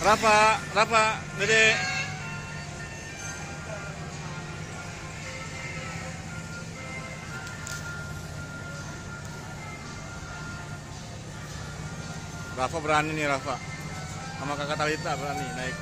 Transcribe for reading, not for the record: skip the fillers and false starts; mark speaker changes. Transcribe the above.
Speaker 1: Rafa, Dede. Rafa berani nih Rafa. Sama kakak Talita berani naik.